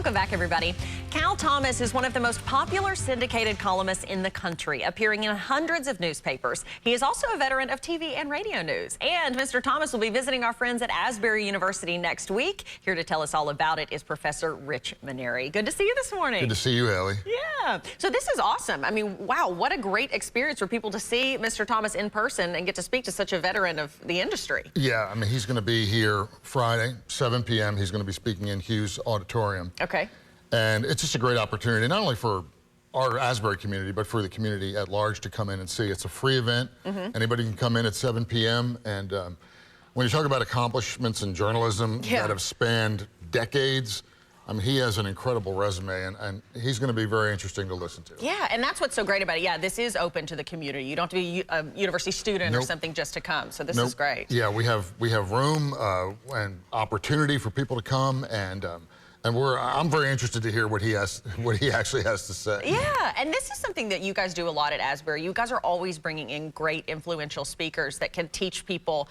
Welcome back, everybody. Cal Thomas is one of the most popular syndicated columnists in the country, appearing in hundreds of newspapers. He is also a veteran of TV and radio news. And Mr. Thomas will be visiting our friends at Asbury University next week. Here to tell us all about it is Professor Rich Manieri. Good to see you this morning. Good to see you, Haley. Yeah. So this is awesome. I mean, wow, what a great experience for people to see Mr. Thomas in person and get to speak to such a veteran of the industry. Yeah, I mean, he's going to be here Friday, 7 p.m. He's going to be speaking in Hughes Auditorium. Okay. And it's just a great opportunity, not only for our Asbury community, but for the community at large to come in and see. It's a free event. Anybody can come in at 7 p.m. And when you talk about accomplishments in journalism that have spanned decades, I mean, he has an incredible resume, and he's going to be very interesting to listen to. Yeah, and that's what's so great about it. Yeah, this is open to the community. You don't have to be a university student or something just to come, so this is great. Yeah, we have room and opportunity for people to come, and I'm very interested to hear what he actually has to say. Yeah, and this is something that you guys do a lot at Asbury. You guys are always bringing in great influential speakers that can teach people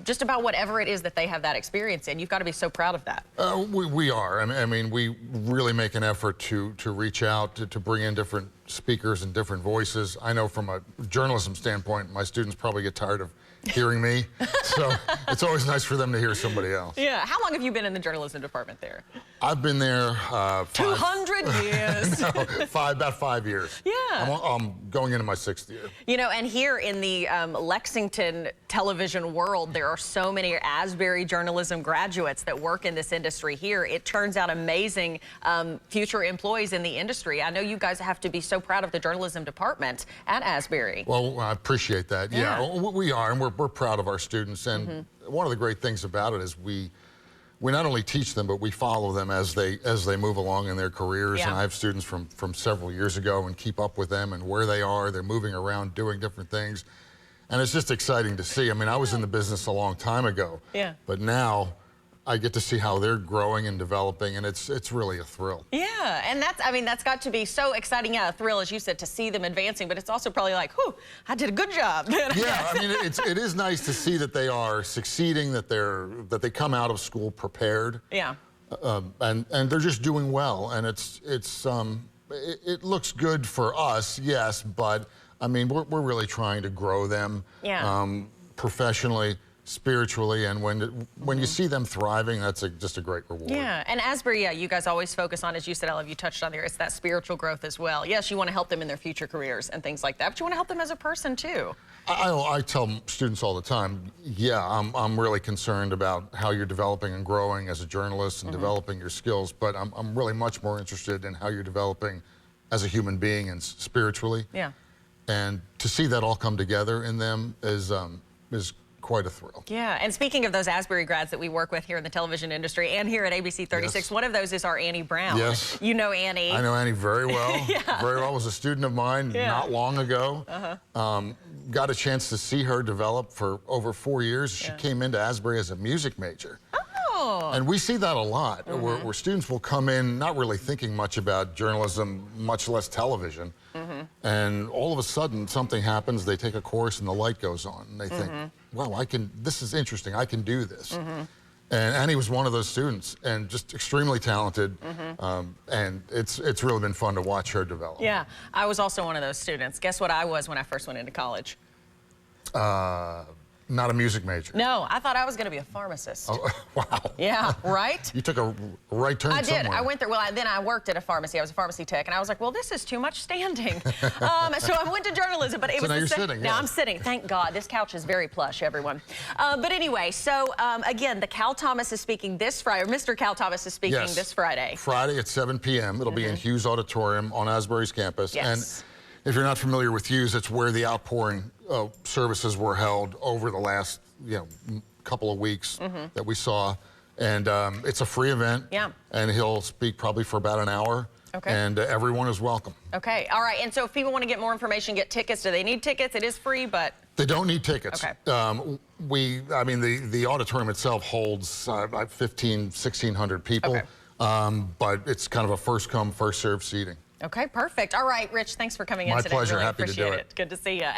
just about whatever it is that they have that experience in. You've got to be so proud of that. We are. I mean, we really make an effort to reach out, to bring in different speakers and different voices. I know from a journalism standpoint, my students probably get tired of hearing me, so it's always nice for them to hear somebody else. Yeah. How long have you been in the journalism department there? I've been there 200 years. No, about 5 years. Yeah. I'm going into my 6th year. You know, and here in the Lexington television world, there are so many Asbury journalism graduates that work in this industry here. It turns out amazing future employees in the industry. I know you guys have to be so proud of the journalism department at Asbury. Well, I appreciate that. Yeah, we are, and we're proud of our students. And one of the great things about it is we not only teach them, but we follow them as they move along in their careers. And I have students from several years ago and keep up with them and where they are. They're moving around, doing different things. And it's just exciting to see. I mean, I was in the business a long time ago. Yeah. But now I get to see how they're growing and developing, and it's really a thrill. Yeah, and that's got to be so exciting. Yeah, a thrill, as you said, to see them advancing, but it's also probably like, whew, I did a good job. Yeah, I mean, it is nice to see that they are succeeding, that they come out of school prepared. Yeah. And they're just doing well, and it looks good for us, yes, but I mean, we're really trying to grow them professionally, spiritually, and when you see them thriving, that's just a great reward. Yeah, and Asbury, you guys always focus on, as you said, you touched on there, it's that spiritual growth as well. Yes, you want to help them in their future careers and things like that, but you want to help them as a person too. I tell students all the time, yeah, I'm really concerned about how you're developing and growing as a journalist and developing your skills, but I'm really much more interested in how you're developing as a human being and spiritually. Yeah. And to see that all come together in them is quite a thrill. Yeah, and speaking of those Asbury grads that we work with here in the television industry and here at ABC 36, one of those is our Annie Brown. Yes. You know Annie. I know Annie very well. Very well. Was a student of mine not long ago. Got a chance to see her develop for over 4 years. She came into Asbury as a music major. And we see that a lot, where students will come in not really thinking much about journalism, much less television, and all of a sudden something happens, they take a course and the light goes on, and they think, wow, this is interesting, I can do this. And Annie was one of those students, and just extremely talented, and it's really been fun to watch her develop. Yeah, I was also one of those students. Guess what I was when I first went into college? Not a music major. No, I thought I was going to be a pharmacist. Oh, wow. Yeah, right? You took a right turn somewhere. I did. I went there. Well, then I worked at a pharmacy. I was a pharmacy tech, and I was like, well, this is too much standing. So I went to journalism, but it was now you're sitting. Now I'm sitting. Thank God. This couch is very plush, everyone. But anyway, so again, the Cal Thomas is speaking this Friday, or Mr. Cal Thomas is speaking this Friday. Friday at 7 p.m. It'll be in Hughes Auditorium on Asbury's campus. And if you're not familiar with Hughes, it's where the outpouring services were held over the last couple of weeks that we saw. And it's a free event. Yeah. And he'll speak probably for about an hour. Okay. And everyone is welcome. Okay. All right. And so if people want to get more information, get tickets, do they need tickets? It is free, but... They don't need tickets. Okay. I mean, the auditorium itself holds 1,500, 1,600 people. Okay. But it's kind of a first come, first served seating. Okay, perfect. All right, Rich, thanks for coming in today. My pleasure. Really Happy to do it. Good to see you.